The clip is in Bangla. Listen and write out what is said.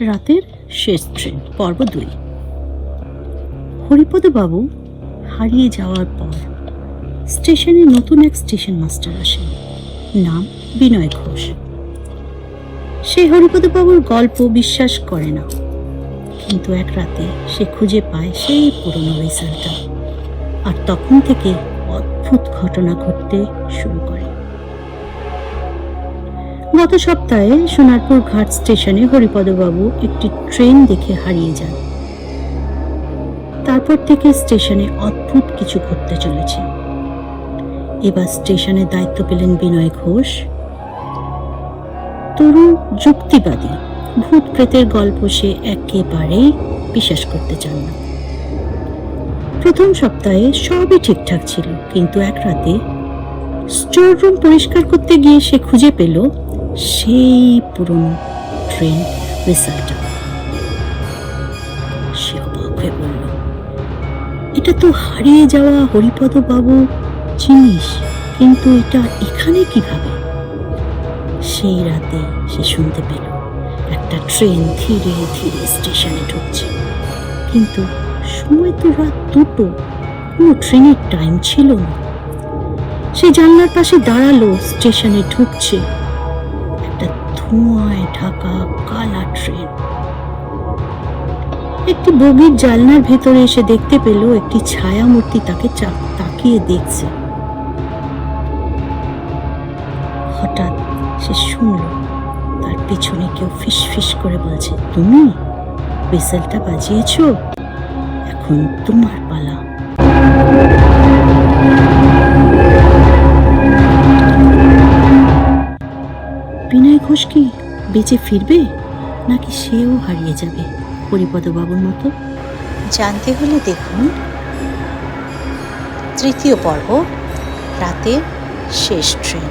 রাতের শেষ ট্রেন পর্ব 2। হরিপদবাবু হারিয়ে যাওয়ার পর স্টেশনে নতুন এক স্টেশন মাস্টার আসেন, নাম বিনয় ঘোষ। সে হরিপদবাবুর গল্প বিশ্বাস করে না, কিন্তু এক রাতে সে খুঁজে পায় সেই পুরনো রেজাল্টটা, আর তখন থেকে অদ্ভুত ঘটনা ঘটতে শুরু করে। গত সপ্তাহে সোনারপুর ঘাট স্টেশনে হরিপদবাবু একটি ট্রেন দেখে হারিয়ে যান। তারপর থেকে স্টেশনে অদ্ভুত কিছু ঘটতে চলেছে। এবার স্টেশনের দায়িত্ব পেলেন বিনয় ঘোষ। তরুণ যুক্তিবাদী, ভূত প্রেতের গল্প সে একেবারেই বিশ্বাস করতে চান না। প্রথম সপ্তাহে সবই ঠিকঠাক ছিল, কিন্তু এক রাতে স্টোর রুম পরিষ্কার করতে গিয়ে সে খুঁজে পেল সেই পুরনো ট্রেন রেজাল্টটা। সে অবাক হয়ে বলল, এটা তো হারিয়ে যাওয়া হরিপদবাবু জিনিস, কিন্তু এটা এখানে কিভাবে? সেই রাতে সে শুনতে পেল একটা ট্রেন ধীরে ধীরে স্টেশনে ঢুকছে, কিন্তু সময় তো রাত 2টো, কোনো ট্রেনের টাইম ছিল না। সে জানলার পাশে দাঁড়ালো। স্টেশনে ঢুকছে একটা ধোঁয়ায় ঢাকা কালা ট্রেন। একটি বগির জানলার ভেতরে এসে দেখতে পেল একটি ছায়ামূর্তি তাকে তাকিয়ে দেখছে। হঠাৎ সে শুনল তার পিছনে কেউ ফিস ফিস করে বলছে, তুমি হুইসেলটা বাজিয়েছো, এখন তোমার পালা। বিনয় ঘোষ কি বেঁচে ফিরবে, নাকি সেও হারিয়ে যাবে হরিপদবাবুর মতো? জানতে হলে দেখুন 3য় পর্ব, রাতের শেষ ট্রেন।